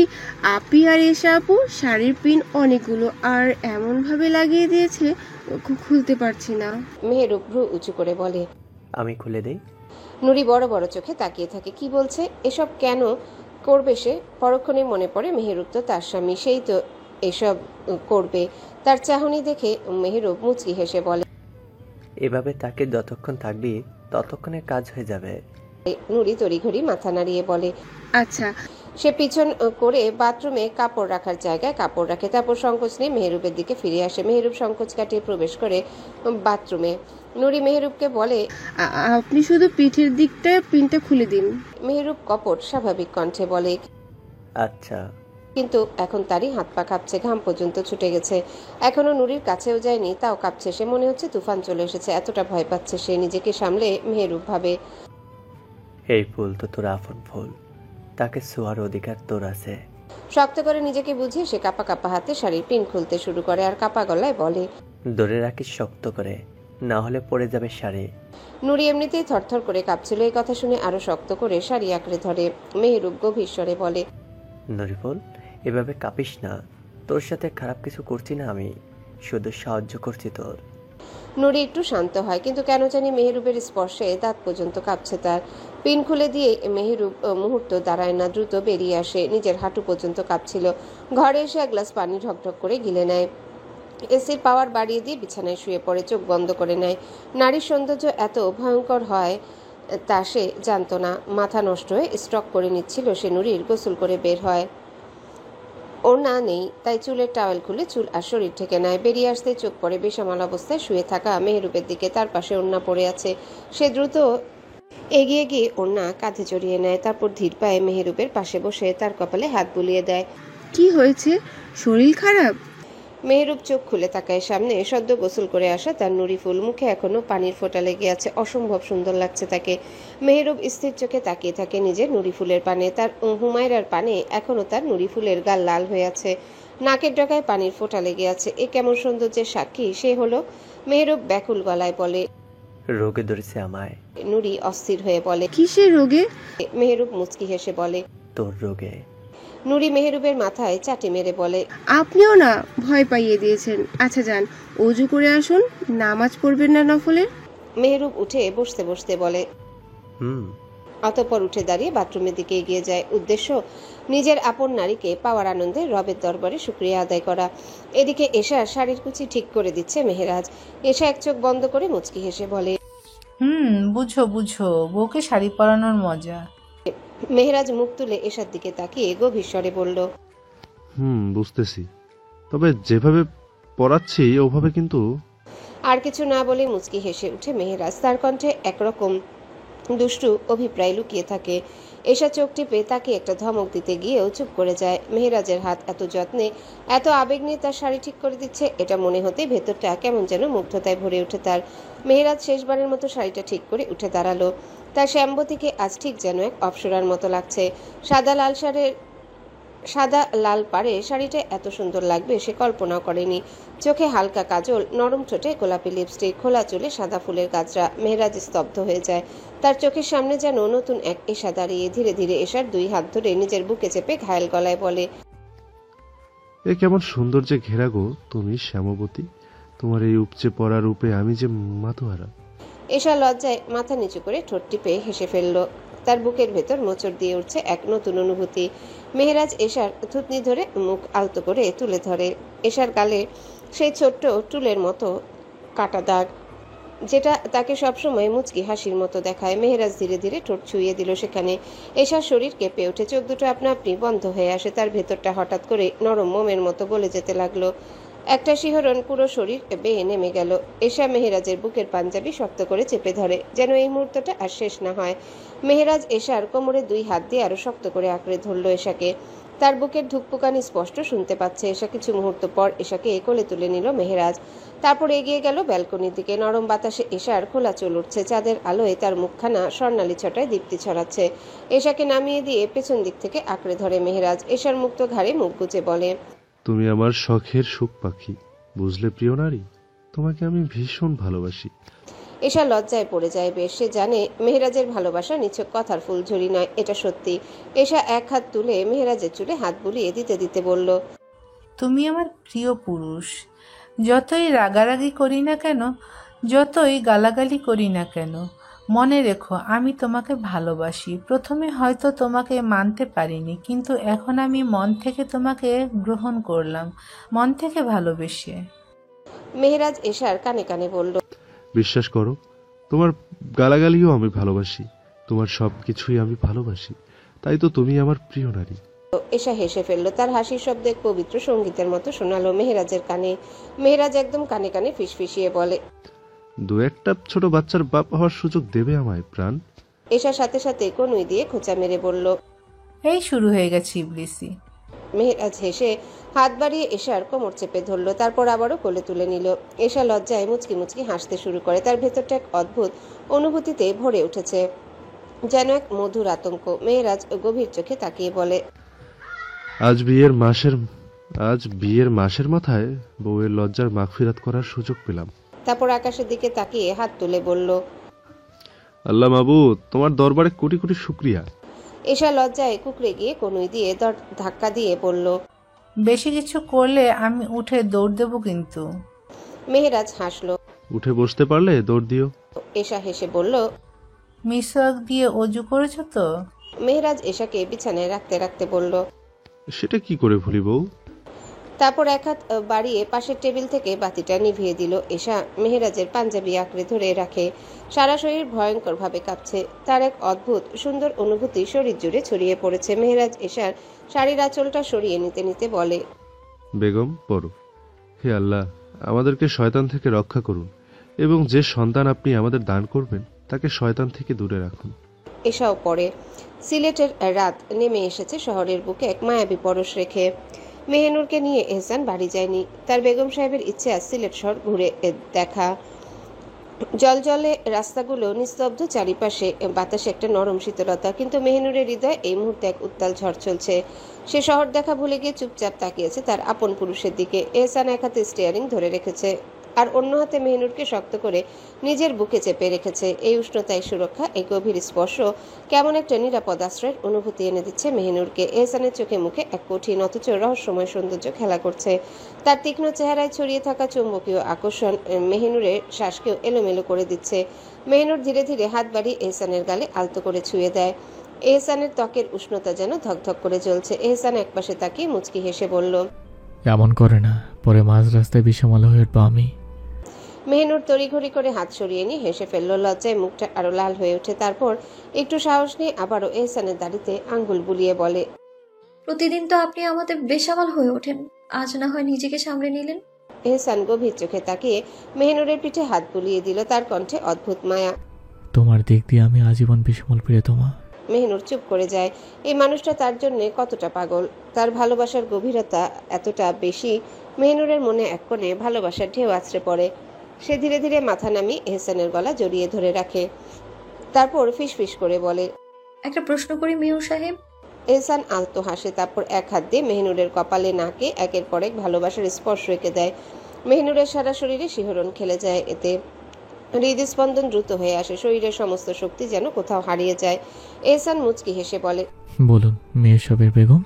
Speaker 5: আপি আর এসা আপু শাড়ির পিন অনেকগুলো আর এমন ভাবে লাগিয়ে দিয়েছে খুলতে পারছি না।
Speaker 1: মেহেরুব ভ্রু উঁচু করে বলে,
Speaker 9: আমি খুলে দেই।
Speaker 1: নুরি বড় বড় চোখে তাকিয়ে থাকে। কি বলছে? এসব কেন করবে সে? পরক্ষণে মনে পড়ে মেহেরুব তো তার স্বামী, সেই তো এসব করবে। তার চাহনি দেখে মেহেরুব মুচকি হেসে বলে,
Speaker 9: এভাবে তাকে যতক্ষণ থাকবি ততক্ষণে কাজ হয়ে যাবে।
Speaker 1: নুরি তড়িঘড়ি মাথা নাড়িয়ে বলে,
Speaker 5: আচ্ছা।
Speaker 1: সে পিছন করে বাথরুমে কাপড় রাখার জায়গায় কাপড় রাখে, তারপর সংকোচ নিয়ে মেহেরুবের দিকে ফিরে আসে। মেহেরুব সংকোচ কাটিয়ে প্রবেশ করে বাথরুমে। নুরি মেহেরুবকে বলে,
Speaker 5: আপনি শুধু পিঠের দিকটা পিনটা খুলে দিন।
Speaker 1: মেহেরুব কপট স্বাভাবিক কণ্ঠে বলে,
Speaker 9: আচ্ছা।
Speaker 1: কিন্তু এখন তারই হাত পা কাঁপছে, ঘাম পর্যন্ত ছুটে গেছে। এখনো নুরির কাছেও যায়নি, তাও কাঁপছে সে। মনে হচ্ছে তুফান চলে এসেছে, এতটা ভয় পাচ্ছে সে। নিজেকে সামলে মেহেরুব ভাবে,
Speaker 9: এই ফুল তো তোর আপন ফুল, তাকে ছোঁয়ার অধিকার তোর আছে।
Speaker 1: শক্ত করে নিজেকে বুঝিয়ে সে কাপা কাপা হাতে শাড়ির পিন খুলতে শুরু করে আর কাপা গলায় বলে,
Speaker 9: ধরে রাখিস শক্ত করে, না হলে পড়ে যাবে শাড়ি।
Speaker 1: নুরি এমনিতেই থরথর করে কাঁপছিল, এই কথা শুনে আরো শক্ত করে শাড়ি আঁকড়ে ধরে। মেহেরুব গভীর স্বরে বলে,
Speaker 9: নরিফুল, এভাবে কাঁপিস না, তোর সাথে খারাপ কিছু করছি না, আমি শুধু সাহায্য করছি তোর।
Speaker 1: নুরি একটু শান্ত হয়, কিন্তু কেন জানি মেহেরুবের স্পর্শে দাঁত পর্যন্ত কাঁপছে তার। পিন খুলে দিয়ে মেহেরুব মুহূর্ত দাঁড়ায় না, দ্রুত বেরিয়ে আসে। নিজের হাঁটু পর্যন্ত কাঁপছিল। ঘরে এসে এক গ্লাস পানি ঢকঢক করে গিলে নেয়। এসির পাওয়ার বাড়িয়ে দিয়ে বিছানায় শুয়ে পড়ে, চোখ বন্ধ করে নেয়। নারীর সৌন্দর্য এত ভয়ঙ্কর হয় তা সে জানতো না। মাথা নষ্ট হয়ে স্ট্রক করে নিচ্ছিল সে। নুরির গোসল করে বের হয়, ওড়না নেই, তাই চুলের টাওয়েল খুলে চুল আর শরীর ঢেকে নেয়। বেরিয়ে আসতে চোখ পড়ে বেসামাল অবস্থায় শুয়ে থাকা মেহেরুবের দিকে। তার পাশে ওড়না পড়ে আছে। সে দ্রুত এগিয়ে গিয়ে ওড়না কাঁধে জড়িয়ে নেয়, তারপর ধীর পায়ে মেহেরুবের পাশে বসে তার কপালে হাত বুলিয়ে দেয়।
Speaker 5: কি হয়েছে? শরীর খারাপ?
Speaker 1: মেহেরুব চোখ খুলে তাকায় সামনে সদ্য গোসল করে আসা তার নুরি ফুল। মুখে এখনো পানির ফোঁটা লেগে আছে, অসম্ভব সুন্দর লাগছে তাকে। মেহেরুব স্থির চোখে তাকিয়ে থাকে নিজের নুরি ফুলের পানে। তার হুমায়রার পানে এখনো তার নুরি ফুলের গাল লাল হয়ে আছে, নাকের ডগায় পানির ফোঁটা লেগে আছে। এ কেমন সৌন্দর্যের সাক্ষী সে হলো? মেহেরুব ব্যাকুল গলায় বলে,
Speaker 9: রোগে ধরেছে আমায়।
Speaker 1: নুরি অস্থির হয়ে বলে,
Speaker 5: কিসের রোগে?
Speaker 1: মেহেরুব মুচকি হেসে বলে,
Speaker 9: তোর রোগে।
Speaker 1: নুরি মেহেরুবের মাথায় চাটি মেরে বলে,
Speaker 5: আপনিও না ভয় পাইয়ে দিয়েছেন। আচ্ছা যান, অজু করে আসুন, নামাজ পড়বেন না নফলের?
Speaker 1: মেহেরুব উঠে বসতে বসতে বলে। অতঃপর উঠে দাঁড়িয়ে বাথরুমের দিকে এগিয়ে যায়। উদ্দেশ্য নিজের আপন নারীকে পাওয়ার আনন্দে রবের দরবারে শুকরিয়া আদায় করা। এদিকে এশা শাড়ির কুচি ঠিক করে দিচ্ছে মেহেরাজ। এশা এক চোখ বন্ধ করে মুচকি হেসে বলে,
Speaker 2: বুঝো বুঝো, বউকে শাড়ি পরানোর মজা।
Speaker 1: মেহেরাজ মুখ তুলে এশার দিকে তাকিয়ে গভীর স্বরে বলল,
Speaker 3: বুঝতেছি, তবে যেভাবে পড়াচ্ছি ওভাবে কিন্তু।
Speaker 1: আর কিছু না বলে মুচকি হেসে উঠে মেহেরাজ। তার কণ্ঠে একরকম দুষ্টু অভিপ্রায় লুকিয়ে থাকে। এশা চোখ টিপে তাকে একটা ধমক দিতে গিয়েও চুপ করে যায়। মেহেরাজের হাত এত যত্নে, এত আবেগ নিয়ে তার শাড়ি ঠিক করে দিচ্ছে, এটা মনে হতেই ভেতরটা কেমন যেন মুগ্ধতায় ভরে ওঠে তার। মেহেরাজ শেষবারের মতো শাড়িটা ঠিক করে উঠে দাঁড়ালো। তার শ্যাম্বতীকে আজ ঠিক যেন এক অপ্সরার মতো লাগছে। সাদা লাল পাড়ে শাড়িটা এত সুন্দর লাগবে সে কল্পনাও করেনি। চোখে হালকা কাজল, নরম ঠোঁটে গোলাপি লিপস্টিক, খোলা চুলে সাদা ফুলের গাজরা। মেহেরাজ স্তব্ধ হয়ে যায়। তার চোখের সামনে যেন নতুন এক এশা দাঁড়িয়ে। ধীরে ধীরে এশার দুই হাত ধরে নিজের বুকে চেপে ঘায়েল গলায় বলে,
Speaker 3: এ কেমন সৌন্দর্যে ঘেরা গো তুমি শ্যামবতী, তোমার এই উপচে পড়া রূপে আমি যে মাতোহারা।
Speaker 1: এশা লজ্জায় মাথা নিচু করে ঠোঁট টিপে হেসে ফেলল। তার বুকের ভেতর মোচড় দিয়ে উঠছে এক নতুন অনুভূতি। মেহেরাজ এশার থুতনি ধরে মুখ আলতো করে তুলে ধরে। এশার গালে সেই ছোট্ট টুলের মতো কাটা দাগ, যেটা তাকে সবসময় মুচকি হাসির মতো দেখায়। মেহেরাজ ধীরে ধীরে ঠোঁট ছুঁয়ে দিল সেখানে। এশার শরীর কেঁপে ওঠে, চোখ দুটো আপনা আপনি বন্ধ হয়ে আসে। তার ভেতরটা হঠাৎ করে নরম মোমের মতো গলে যেতে লাগলো। একটা শিহরণ পুরো শরীর বেয়ে নেমে গেল। এশা মেহেরাজের বুকের পাঞ্জাবি শক্ত করে চেপে ধরে, যেন এই মুহূর্তটা আর শেষ না হয়। মেহেরাজ এশার কোমরে দুই হাত দিয়ে আরো শক্ত করে আঁকড়ে ধরল এশাকে। তার বুকের ধুকপুকানি স্পষ্ট শুনতে পাচ্ছে। এসা কিছু মুহূর্ত পর এশাকে কোলে তুলে নিল মেহেরাজ। তারপর এগিয়ে গেল ব্যালকনির দিকে। নরম বাতাসে এশার খোলা চুল উঠছে, চাঁদের আলোয় তার মুখখানা স্বর্ণালী ছটায় দীপ্তি ছড়াচ্ছে। এশাকে নামিয়ে দিয়ে পেছন দিক থেকে আঁকড়ে ধরে মেহেরাজ। এশার মুক্ত ঘাড়ে মুখ গুজে বলে,
Speaker 3: তুমি আমার শখের সুখ পাখি, বুঝলে প্রিয় নারী, তোমাকে আমি ভীষণ ভালোবাসি।
Speaker 1: এশা লজ্জায় পড়ে যায় বেশ। সে জানে মেহেরাজের ভালোবাসা নিছক কথার ফুলঝুরি নয়, এটা সত্যি। এশা এক হাত তুলে মেহেরাজের চুলে হাত বুলিয়ে দিতে দিতে বলল,
Speaker 2: তুমি আমার প্রিয় পুরুষ। যতই রাগারাগি করি না কেন, যতই গালাগালি করি না কেন, মনে রেখো আমি তোমাকে ভালোবাসি। প্রথমে হয়তো তোমাকে মানতে পারিনি, কিন্তু এখন আমি মন থেকে তোমাকে গ্রহণ করলাম, মন থেকে ভালোবেসে।
Speaker 1: মেহেরাজ এশার কানে কানে বলল,
Speaker 3: বিশ্বাস করো, তোমার গালাগালিও আমি ভালোবাসি, তোমার সব কিছুই আমি ভালোবাসি, তাই তো তুমি আমার প্রিয় নারী।
Speaker 1: এশা হেসে ফেলল। তার হাসির শব্দ এক পবিত্র সঙ্গীতের মতো শোনালো মেহেরাজের কানে। মেহেরাজ একদম কানে কানে ফিসফিসিয়ে বলে,
Speaker 3: দু একটা ছোট বাচ্চার বাপ হওয়ার সুযোগ দেবে আমায় প্রাণ।
Speaker 1: এশার সাথে সাথে কনুই দিয়ে খোঁচা মেরে বলল,
Speaker 2: এই শুরু হয়ে গেছে ইবলিসি।
Speaker 1: মেহেরাজ হেসে হাত বাড়িয়ে এশার কোমর চেপে ধরল, তারপর আবারও কোলে তুলে নিল। এশা লজ্জায় মুচকি মুচকি হাসতে শুরু করে। তার ভেতরটা এক অদ্ভুত অনুভূতিতে ভরে উঠেছে, যেন এক মধুর আতঙ্ক। মেহেরাজ গভীর চোখে তাকিয়ে বলে,
Speaker 3: আজ বিয়ের মাসের মাথায় বউয়ের লজ্জার মাগফিরাত করার সুযোগ পেলাম।
Speaker 1: তারপর আকাশের দিকে তাকিয়ে হাত তুলে বলল,
Speaker 3: আল্লাহ মাবুদ, তোমার দরবারে কোটি কোটি শুকরিয়া।
Speaker 1: এশা লজ্জায় কুকড়ে গিয়ে কনুই দিয়ে ধাক্কা দিয়ে বলল,
Speaker 2: বেশি কিছু করলে আমি উঠে দৌড় দেবো কিন্তু।
Speaker 1: মেহেরাজ হাসল।
Speaker 3: উঠে বসতে পারলে দৌড় দিও।
Speaker 1: এশা হেসে বলল,
Speaker 2: মিসওয়াক দিয়ে অজু করেছো তো?
Speaker 1: মেহেরাজ এশাকে বিছানায় রাখতে রাখতে বলল।
Speaker 3: সেটা কি করে ভুলি বউ?
Speaker 1: তারপর এক হাত বাড়িয়ে পাশের টেবিল থেকে বাতিটা নিভিয়ে দিল। এশা মেহেরাজের পাঞ্জাবি আঁকড়ে ধরে রাখে। সারা শরীর ভয়ঙ্করভাবে কাঁপছে। তার এক অদ্ভুত সুন্দর অনুভূতি শরীর জুড়ে ছড়িয়ে পড়েছে। মেহেরাজ এশার শাড়ির আঁচলটা সরিয়ে নিতে নিতে বলে,
Speaker 3: বেগম পড়ো, হে আল্লাহ, আমাদেরকে শয়তান থেকে রক্ষা করুন এবং যে সন্তান আপনি আমাদের দান করবেন তাকে শয়তান থেকে দূরে রাখুন।
Speaker 1: এশাও পড়ে। সিলেটের রাত নেমে এসেছে শহরের বুকে এক মায়াবী পরশ রেখে। মেহেনুরকে নিয়ে এহসান বাড়ি যায়নি। তার বেগম সাহেবের ইচ্ছে আজ সিলেট শহর ঘুরে দেখা। জলজলে রাস্তাগুলো নিস্তব্ধ, চারিপাশে বাতাসে একটা নরম শীতলতা। কিন্তু মেহেনুরের হৃদয় এই মুহূর্তে এক উত্তাল ঝড় চলছে। সে শহর দেখা ভুলে গিয়ে চুপচাপ তাকিয়েছে তার আপন পুরুষের দিকে। এহসান এক হাতে স্টিয়ারিং ধরে রেখেছে, আর অন্য হাতে মেহেনুরকে শক্ত করে নিজের বুকে চেপে রেখেছে। এই উষ্ণতা, এই সুরক্ষা, এই গভীর স্পর্শ কেমন একটা নিরাপদ আশ্রয়ের অনুভূতি এনে দিচ্ছে মেহেনুরকে। এহসানের চোখে মুখে এক কঠিন অথচ রহস্যময় সৌন্দর্য খেলা করছে। তার তীক্ষ্ণ চেহারায় ছড়িয়ে থাকা চুম্বকীয় আকর্ষণ মেহেনুরের শ্বাসকেও এলোমেলো করে দিচ্ছে। মেহেনুর ধীরে ধীরে হাত বাড়িয়ে এহসানের গালে আলতো করে ছুঁয়ে দেয়। এহসানের ত্বকের উষ্ণতা যেন ধকধক করে জ্বলছে। এহসান একপাশে তাকিয়ে মুচকি হেসে বলল,
Speaker 8: এমন করে না, পরে মাঝ রাস্তায় বিষমালা হয়ে উঠবো আমি।
Speaker 1: মেহেনুর তড়িঘড়ি করে হাত সরিয়ে নিয়ে হেসে ফেলল। লজ্জায় মুখটা আরো লাল হয়ে ওঠে। তারপর একটু সাহস নিয়ে আবারও এহসানের দাড়িতে আঙ্গুল বুলিয়ে বলে,
Speaker 6: প্রতিদিন তো আপনি আমাদের বেসামাল হয়ে ওঠেন, আজ না হয় নিজেকে সামলে নিলেন।
Speaker 1: এহসান গভীর চোখে তাকিয়ে মেহেনুরের পিঠে হাত বুলিয়ে দিল। তার কণ্ঠে অদ্ভুত মায়া।
Speaker 8: তোমার দিক দিয়ে আমি আজীবন বিষমল প্রিয়তমা।
Speaker 1: মেহেনুর চুপ করে যায়। এই মানুষটা তার জন্য কতটা পাগল। তার ভালোবাসার গভীরতা এতটা বেশি। মেহেনুরের মনে এক কোণে ভালোবাসার ঢেউ আছড়ে পড়ে। সে ধীরে ধীরে মাথা নামিয়ে এহসানের গলা জড়িয়ে ধরে রাখে। তারপর ফিসফিস করে বলে,
Speaker 6: একটা প্রশ্ন করি মেয়র সাহেব।
Speaker 1: এহসান আলতো হাসে। তারপর এক হাত দিয়ে মেহেনুরের কপালে, নাকে একের পর এক ভালোবাসার স্পর্শ রেখে দেয়। মেহেনুরের সারা শরীরে শিহরণ খেলে যায়। এতে হৃদস্পন্দন দ্রুত হয়ে আসে। শরীরের সমস্ত শক্তি যেন কোথাও হারিয়ে যায়। এহসান মুচকি হেসে বলে,
Speaker 8: বলুন মেয়ের সবের বেগম।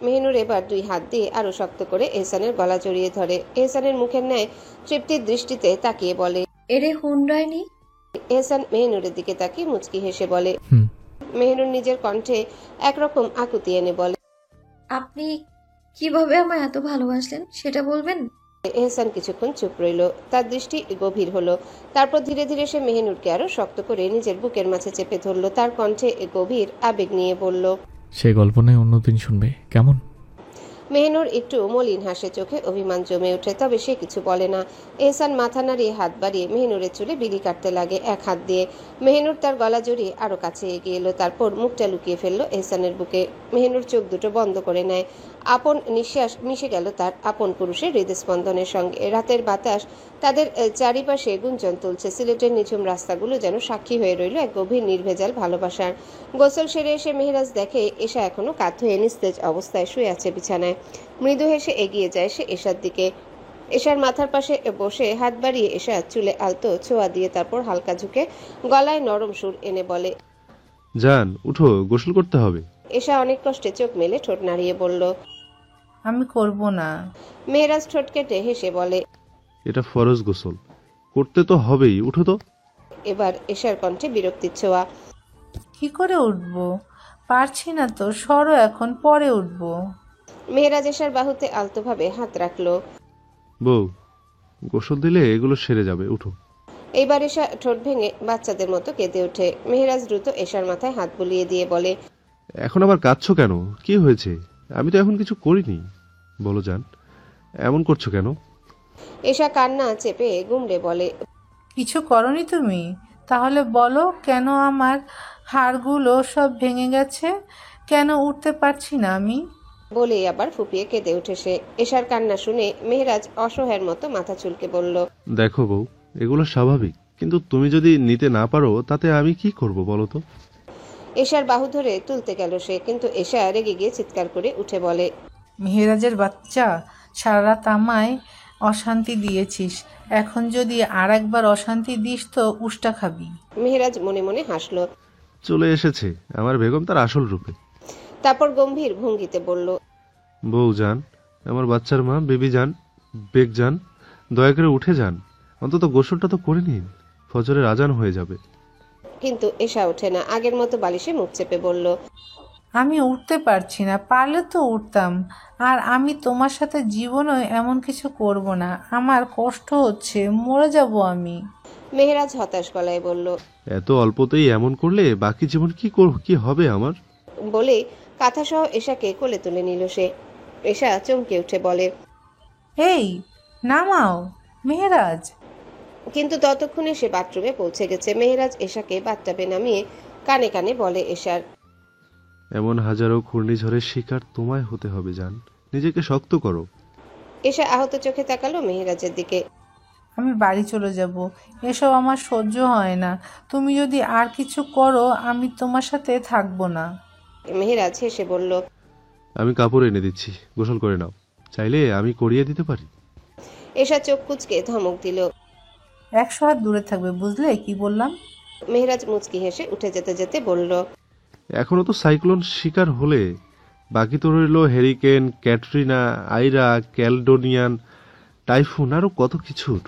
Speaker 1: মেহেনুর এবার দুই হাত দিয়ে আরো শক্ত করে এহসানের গলা জড়িয়ে ধরে। এহসানের মুখের ন্যায় তৃপ্তির দৃষ্টিতে তাকিয়ে বলে,
Speaker 6: এরে হুন্ডায়নি।
Speaker 1: এহসান মেহেনুরের দিকে তাকিয়ে মুচকি হেসে বলে।
Speaker 8: হুম।
Speaker 1: মেহেনুর নিজের কণ্ঠে একরকম আকুতি এনে বলে,
Speaker 6: আপনি কিভাবে আমায় এত ভালোবাসলেন সেটা বলবেন?
Speaker 1: এহসান কিছুক্ষণ চুপ রইল। তার দৃষ্টি গভীর হলো। তারপর ধীরে ধীরে সে মেহেনুরকে আরো শক্ত করে নিজের বুকের মাঝে চেপে ধরলো। তার কণ্ঠে গভীর আবেগ নিয়ে বলল,
Speaker 8: সে গল্প নয়, অন্যদিন শুনবে কেমন?
Speaker 1: মেহনুর একটু মলিন হাসে, চোখে অভিমান জমে ওঠে, তবে সে কিছু বলে না। এহসান মাথা নাড়িয়ে হাত বাড়িয়ে মেহনুরের চুলে বিলি কাটতে লাগে এক হাত দিয়ে। মেহনুর তার গলা জড়িয়ে আরো কাছে এগিয়ে এলো, তারপর মুখটা লুকিয়ে ফেললো এহসানের বুকে। মেহনুর চোখ দুটো বন্ধ করে নেয়। আপন নিঃশ্বাস মিশে গেল তার আপন পুরুষের হৃদস্পন্দনের সঙ্গে। রাতের বাতাস তাদের চারিপাশে গুঞ্জন তুলছে। সিলেটের নিঝুম রাস্তাগুলো যেন সাক্ষী হয়ে রইল এক গভীর নির্ভেজাল ভালোবাসার। গোসল সেরে এসে মেহেরাজ দেখে এশা এখনো কাত হয়ে নিস্তেজ অবস্থায় শুয়ে আছে বিছানায়। মৃদু হেসে এগিয়ে যায় সে এশার দিকে। এশার মাথার পাশে বসে হাত বাড়িয়ে এশা চুলে আলতো ছোঁয়া দিয়ে তারপর হালকা ঝুঁকে গলায় নরম সুর এনে বলে,
Speaker 3: জান উঠো, গোসল করতে হবে।
Speaker 1: এশা অনেক কষ্টে চোখ মেলে ঠোঁট নাড়িয়ে বলল।
Speaker 2: আমি করব না।
Speaker 1: মেহেরাজ ঠোঁট কেটে হেসে বলে,
Speaker 3: এটা ফরজ গোসল, করতে তো হবেই, উঠো তো।
Speaker 1: এবার এশার কণ্ঠে বিরক্তির ছোঁয়া।
Speaker 2: কি করে উঠবো? পারছি না তো, সরো এখন, পরে উঠবো।
Speaker 1: মেহেরাজ এশার বাহুতে আলতোভাবে হাত রাখলো।
Speaker 3: বউ, গোসল দিলে এগুলো সেরে যাবে, উঠো।
Speaker 1: এইবার এশা ঠোঁট ভেঙে বাচ্চাদের মতো কেঁদে ওঠে। মেহেরাজ দ্রুত এশার মাথায় হাত বুলিয়ে দিয়ে বলে,
Speaker 3: এখন আবার কাঁদছো কেন? কি হয়েছে? আমি তো এখন কিছু করিনি। বলো জান, এমন করছো কেন?
Speaker 1: এশা কান্না চেপে গুমড়ে বলে,
Speaker 2: কিছু করনি তুমি? তাহলে বলো, কেন আমার হাড়গুলো সব ভেঙে গেছে? কেন উঠতে পারছি না আমি?
Speaker 1: বলেই আবার ফুপিয়ে কেঁদে উঠে সে। এশার কান্না শুনে মেহেরাজ অসহায়ের মতো মাথা চুলকে বলল,
Speaker 3: দেখো বউ, এগুলো স্বাভাবিক, কিন্তু তুমি যদি নিতে না পারো তাতে আমি কি করব বলো তো?
Speaker 1: এশার বাহু ধরে তুলতে গেল সে, কিন্তু এশা রেগে গিয়ে চিৎকার করে উঠে বলে,
Speaker 2: মেহেরাজের বাচ্চা, সারা রাত আমায় অশান্তি দিয়েছিস, এখন যদি আর একবার অশান্তি দিস তো উষ্টা খাবি।
Speaker 1: মেহেরাজ মনে মনে হাসলো।
Speaker 3: চলে এসেছে আমার বেগম তার আসল রূপে।
Speaker 1: তারপর গম্ভীর ভঙ্গিতে বলল,
Speaker 3: বউ জান, আমার বাচ্চার মা, বেবি জান, বেগ জান, দয়া করে উঠে যান, অন্তত গোসলটা তো করে নিন, ফজরের আজান হয়ে যাবে।
Speaker 1: কিন্তু এশা ওঠে না। আগের মতো বালিশে মুখ চেপে বলল,
Speaker 2: আমি উঠতে পারছি না, পারলে তো উঠতাম। আর আমি তোমার সাথে জীবনও এমন কিছু করব না। আমার কষ্ট হচ্ছে, মরে যাব আমি।
Speaker 1: মেহেরাজ হতাশ গলায় বলল।
Speaker 3: এত অল্পতেই এমন করলে বাকি জীবন কি হবে আমার?
Speaker 1: বলে কাঁথাসহ এশাকে কোলে তুলে নিল সে। এশা চমকে উঠে বলে,
Speaker 2: এই নামাও মেহেরাজ।
Speaker 1: কিন্তু ততক্ষণে সে বাথরুমে পৌঁছে গেছে। মেহেরাজ এশাকে বাথটাবে নামিয়ে কানে কানে বলে এশার,
Speaker 3: এমন হাজারো ঘূর্ণিঝড়ের শিকার তোমায় হতে হবে জান, নিজেকে শক্ত করো।
Speaker 1: এশা আহত চোখে তাকালো মেহেরাজের দিকে।
Speaker 2: আমি বাড়ি চলে যাব, এসব আমার সহ্য হয় না। তুমি যদি আর কিছু করো আমি তোমার সাথে থাকবো না।
Speaker 1: মেহেরাজ হেসে বলল,
Speaker 3: আমি কাপড় এনে দিচ্ছি, গোসল করে নাও, চাইলে আমি করিয়ে দিতে পারি।
Speaker 1: এশা চোখ কুচকে ধমক দিল।
Speaker 2: 100 হাত দূরে থাকবে, বুঝলে কি বললাম?
Speaker 1: মেহেরাজ মুচকি হেসে উঠে যেতে যেতে বলল,
Speaker 3: এখনো তো সাইক্লোন শিকার হলে, বাকি তো রইল হেরিকেন, ক্যাটরিনা, আইরা, ক্যালডোনিয়ান, টাইফুন, আরো কত কিছুর।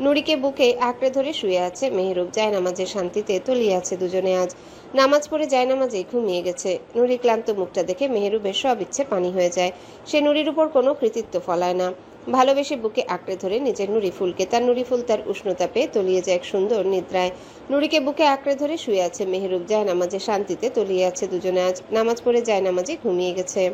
Speaker 1: নুরিকে বুকে আঁকড়ে ধরে শুয়ে আছে মেহরুব। জায়নামাজে শান্তিতে তলিয়ে আছে দুজনে আজ। নামাজ পড়ে জায়নামাজেই ঘুমিয়ে গেছে। নুরি ক্লান্ত মুখটা দেখে মেহরুবের সব ইচ্ছে পানি হয়ে যায়। সে নুরির উপর কোনো কৃতিত্ব ফলায় না। ভালোবেসে বুকে আঁকড়ে ধরে নিজের নুরি ফুলকে। তার নুরি ফুল তার উষ্ণতা পেয়ে তলিয়ে যায় এক সুন্দর নিদ্রায়। নুরিকে বুকে আঁকড়ে ধরে শুয়ে আছে মেহরুব। জায়নামাজে শান্তিতে তলিয়ে আছে দুজনে আজ। নামাজ পড়ে জায়নামাজে ঘুমিয়ে গেছে।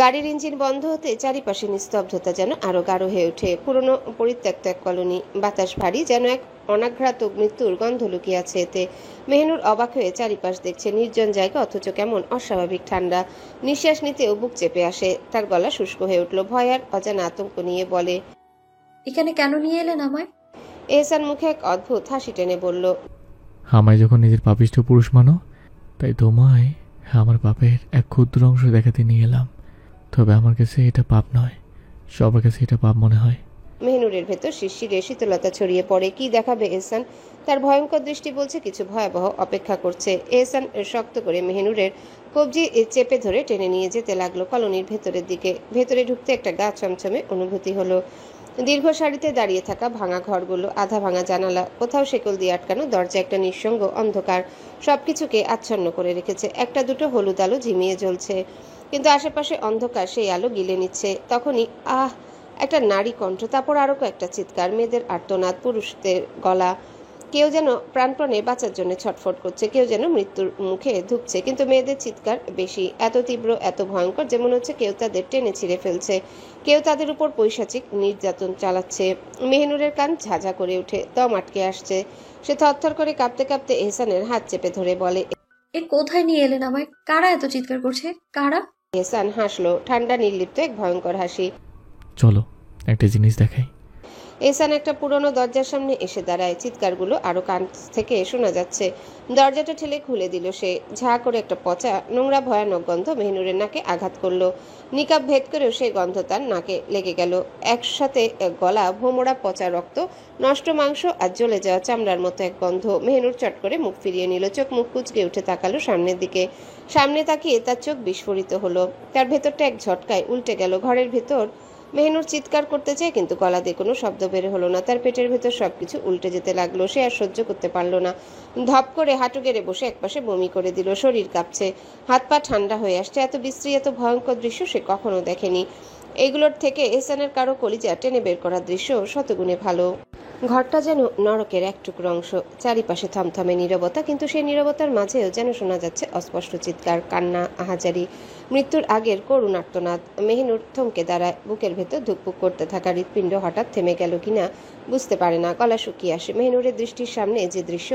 Speaker 1: গাড়ির ইঞ্জিন বন্ধ হতে চারিপাশে নিস্তব্ধতা যেন আরো গাঢ় হয়ে ওঠে। পুরনো পরিত্যক্ত এক কলোনি। বাতাস ভারী, যেন এক অনাঘ্রাত মৃত্যুর গন্ধ লুকিয়ে আছে এতে। মেহনুর অবাক হয়ে চারিপাশ দেখছে। নির্জন জায়গা, অথচ কেমন অস্বাভাবিক ঠান্ডা। নিঃশ্বাস নিতেও বুক চেপে আসে। তার গলা শুষ্ক হয়ে উঠল। ভয় আর অজানা আতঙ্ক নিয়ে বলে,
Speaker 6: এখানে কেন নিয়ে এলেন আমায়?
Speaker 1: এহসান মুখে এক অদ্ভুত হাসি টেনে বলল,
Speaker 8: আমায় যখন নিজের পাপিষ্ঠ পুরুষ মানো, তাই তোমায় আমার পাপের এক ক্ষুদ্র অংশ দেখাতে নিয়ে এলাম। তবে আমার কাছে এটা পাপ নয়, সবার কাছে এটা পাপ মনে হয়।
Speaker 1: মেহনুরের ভেতর শিরশিরে শীতলতা ছড়িয়ে পড়ে। কি দেখাবে এহসান? তার ভয়ঙ্কর দৃষ্টি বলছে কিছু ভয়াবহ অপেক্ষা করছে। এহসান শক্ত করে মেহনুরের কবজি চেপে ধরে টেনে নিয়ে যেতে লাগলো কলোনির ভেতরের দিকে। ভেতরে ঢুকতে একটা গা ছমছমে অনুভূতি হলো। দীর্ঘ সারিতে দাঁড়িয়ে থাকা ভাঙা ঘরগুলো, আধা ভাঙা জানালা, কোথাও শেকল দিয়ে আটকানো দরজা, একটা নিঃসঙ্গ অন্ধকার সবকিছুকে আচ্ছন্ন করে রেখেছে। একটা দুটো হলুদ আলো ঝিমিয়ে জ্বলছে, কিন্তু আশেপাশে অন্ধকার সেই আলো গিলে নিচ্ছে। তখনই একটা নারী কণ্ঠ, তারপর আরো কয়েকটা চিৎকার, মেয়েদের আর্তনাদ, পুরুষদের গলা। কেউ যেন প্রাণপণে বাঁচার জন্য ছটফট করছে, কেউ যেন মৃত্যুর মুখে ধুঁকছে, কিন্তু মেয়েদের চিৎকার বেশি, এত তীব্র, এত ভয়ঙ্কর যে মনে হচ্ছে কেউ তাদের টেনে ছিঁড়ে ফেলছে, কেউ তাদের উপর পৈশাচিক নির্যাতন চালাচ্ছে। মেহনুরের কান ঝাঝা করে উঠে, দম আটকে আসছে। সে থরথর করে কাঁপতে কাঁপতে এহসানের হাত চেপে ধরে বলে,
Speaker 6: এ কোথায় নিয়ে এলেন আমায়? কারা এত চিৎকার করছে? কারা?
Speaker 1: এহসান হাসলো, ঠান্ডা নির্লিপ্ত এক ভয়ঙ্কর হাসি।
Speaker 8: চলো একটা জিনিস দেখাই।
Speaker 1: এহসান একটা পুরনো দরজার সামনে এসে দাঁড়ায়। চিৎকারগুলো আরো কান থেকে শোনা যাচ্ছে। দরজাটা ঠেলে খুলে দিল সে। ঝা করে একটা পচা নোংরা ভয়ানক গন্ধ মেহনুরের নাকে আঘাত করলো। নিকাব ভেদ করেও সেই গন্ধ তার নাকে লেগে গেল। একসাথে গলা ভোমরা, পচা রক্ত, নষ্ট মাংস আর জ্বলে যাওয়া চামড়ার মতো এক গন্ধ। মেহনুর চট করে মুখ ফিরিয়ে নিল, চোখ মুখ কুচকে উঠে তাকালো সামনের দিকে। সামনে তাকিয়ে তার চোখ বিস্ফোরিত হলো। তার ভেতরটা এক ঝটকায় উল্টে গেল। ঘরের ভেতর মেহনুর চিৎকার করতে চায়, কিন্তু গলা দিয়ে কোনো শব্দ বের হলো না। তার পেটের ভেতর সবকিছু উল্টে যেতে লাগলো। সে আর সহ্য করতে পারলো না। ধপ করে হাঁটু গেড়ে বসে একপাশে বমি করে দিল। শরীর কাঁপছে, হাত পা ঠান্ডা হয়ে আসছে। এত বিশ্রী, এত ভয়ঙ্কর দৃশ্য সে কখনো দেখেনি। এগুলোর থেকে এহসানের কারো কলিজা টেনে বের করার দৃশ্য শতগুণে ভালো। ঘরটা যেন নরকের এক টুকরো অংশ। চারিপাশে থমথমে নীরবতা, কিন্তু সেই নীরবতার মাঝেও যেন শোনা যাচ্ছে অস্পষ্ট চিৎকার, কান্না, আহাজারি, মৃত্যুর আগের করুণ আর্তনাদ। মেহনুর থমকে দাঁড়ায়। বুকের ভেতর ধুকপুক করতে থাকা হৃৎপিণ্ড হঠাৎ থেমে গেল কিনা বুঝতে পারে না। গলা শুকিয়ে আসে। মেহনুরের দৃষ্টির সামনে যে দৃশ্য,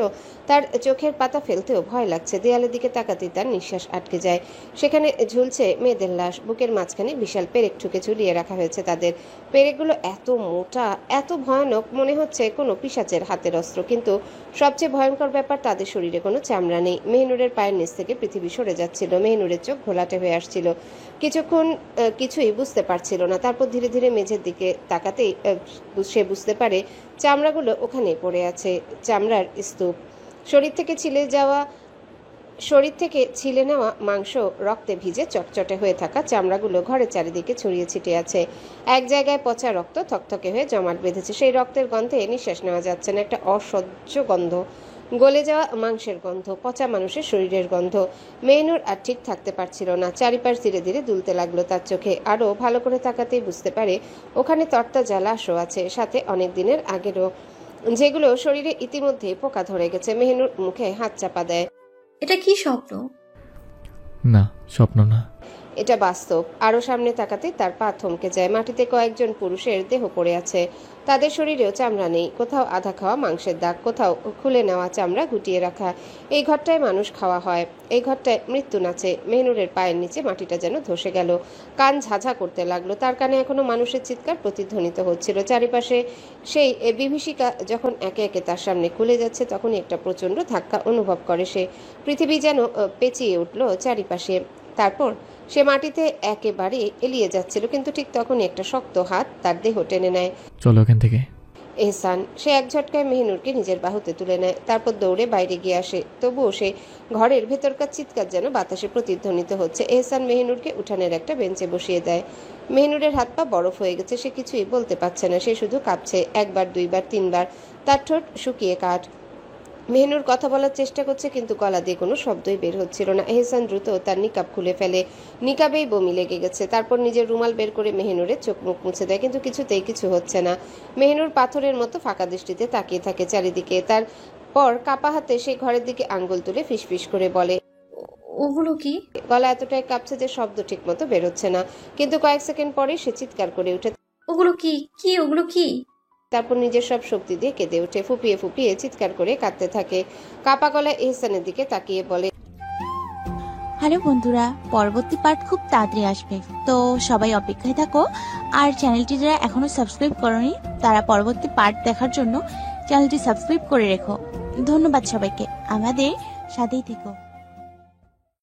Speaker 1: তার চোখের পাতা ফেলতেও ভয় লাগছে। দেয়ালের দিকে তাকাতেই তার নিঃশ্বাস আটকে যায়। সেখানে ঝুলছে মেয়েদের লাশ। বুকের মাঝখানে বিশাল পেরেক ঠুকে ঝুলিয়ে রাখা হয়েছে তাদের। পেরেকগুলো এত মোটা, এত ভয়ানক, মনে হচ্ছে কোনো পিশাচের হাতের অস্ত্র। কিন্তু সবচেয়ে ভয়ঙ্কর ব্যাপার, তাদের শরীরে কোনো চামড়া নেই। মেহনুরের পায়ের নিচ থেকে পৃথিবী সরে যাচ্ছিল। মেহনুরের চোখ ঘোলাটে হয়ে আসছিল। কিছুক্ষণ কিছুই বুঝতে পারছিল না। তারপর ধীরে ধীরে মেঝের দিকে তাকাতেই সে বুঝতে পারে চামড়াগুলো ওখানে পড়ে আছে। চামড়ার স্তূপ। শরীর থেকে ছিলে নেওয়া মাংস রক্তে ভিজে চটচটে হয়ে থাকা চামড়াগুলো ঘরের চারিদিকে ছড়িয়ে ছিটিয়ে আছে। এক জায়গায় পচা রক্ত থকথকে হয়ে জমাট বেঁধেছে। সেই রক্তের গন্ধে নিঃশ্বাস নেওয়া যাচ্ছে না। একটা অসহ্য গন্ধ, গলে যাওয়া মাংসের গন্ধ, পচা মানুষের শরীরের গন্ধ। মেহনুর আর ঠিক থাকতে পারছিল না। চারিপাশ ধীরে ধীরে দুলতে লাগলো তার চোখে। আরো ভালো করে তাকাতেই বুঝতে পারে ওখানে তরতাজা লাশও আছে, সাথে অনেক দিনের আগেরও, যেগুলো শরীরে ইতিমধ্যে পোকা ধরে গেছে। মেহনুর মুখে হাত চাপা দেয়।
Speaker 6: এটা কি স্বপ্ন?
Speaker 8: না, স্বপ্ন না,
Speaker 1: এটা বাস্তব। আরো সামনে তাকাতে তার পা থমকে যায়। মাটিতে কয়েকজন পুরুষের দেহ পড়ে আছে। তাদের শরীরেও চামড়া নেই। কোথাও আধা খাওয়া মাংসের দাগ, কোথাও খুলে নেওয়া চামড়া গুটিয়ে রাখা। এই ঘরটায় মানুষ খাওয়া হয়, এই ঘরটায় মৃত্যু নাচে। মেহনুরের পায়ের নিচে মাটিটা যেন ধসে গেল। কান ঝাঝা করতে লাগলো। তার কানে এখনো মানুষের চিৎকার প্রতিধ্বনিত হচ্ছিল। চারিপাশে সেই বিভীষিকা যখন একে একে তার সামনে খুলে যাচ্ছে, তখনই একটা প্রচন্ড ধাক্কা অনুভব করে সে। পৃথিবী যেন পেঁচিয়ে উঠল চারিপাশে। তারপর সে মাটিতে একেবারে এলিয়ে যাচ্ছিল, কিন্তু ঠিক তখনই একটা শক্ত হাত তার দেহ টেনে নেয়।
Speaker 8: চলো এখান থেকে।
Speaker 1: এহসান। সে এক ঝটকায় মেহনুরকে নিজের বাহুতে তুলে নেয়। তারপর দৌড়ে বাইরে গিয়ে আসে। তবুও সে ঘরের ভেতরকার চিৎকার যেন বাতাসে প্রতিধ্বনিত হচ্ছে। এহসান মেহনুরকে উঠানের একটা বেঞ্চে বসিয়ে দেয়। মেহনুরের হাত পা বরফ হয়ে গেছে। সে কিছুই বলতে পারছে না। সে শুধু কাঁপছে। একবার, দুইবার, তিনবার। তার ঠোঁট শুকিয়ে কাঠ। মেহনুর কথা বলার চেষ্টা করছে, কিন্তু গলা দিয়ে কোনো শব্দই বের হচ্ছিল না। এহসান দ্রুত তার নিকাব খুলে ফেলে। নিকাবেই বমি লেগে গেছে। তারপর নিজের রুমাল বের করে মেহনুরের চোখ মুখ মুছে দেয়, কিন্তু কিছুতেই কিছু হচ্ছে না। মেহনুর পাথরের মতো ফাঁকা দৃষ্টিতে তাকিয়ে থাকে চারিদিকে। তারপর কাপা হাতে সে ঘরের দিকে আঙ্গুল তুলে ফিসফিস করে বলে,
Speaker 6: ওগুলো কি?
Speaker 1: গলা এতটাই কাঁপছে যে শব্দ ঠিক মতো বেরোচ্ছে না। কিন্তু কয়েক সেকেন্ড পরে সে চিৎকার করে উঠে।
Speaker 6: ওগুলো কি? কি ওগুলো কি?
Speaker 1: তারপর নিজের সব শক্তি দিয়ে কেঁদে ওঠে। ফুপিয়ে ফুপিয়ে চিৎকার করে কাঁদতে থাকে। কাপা গলায় এহসানের দিকে তাকিয়ে বলে,
Speaker 10: হ্যালো বন্ধুরা, পরবর্তী পার্ট খুব তাড়াতাড়ি আসবে, তো সবাই অপেক্ষায় থাকো। আর চ্যানেলটি যারা এখনো সাবস্ক্রাইব করোনি, তারা পরবর্তী পার্ট দেখার জন্য চ্যানেলটি সাবস্ক্রাইব করে রেখো। ধন্যবাদ সবাইকে, আমাদের সাথেই থেকো।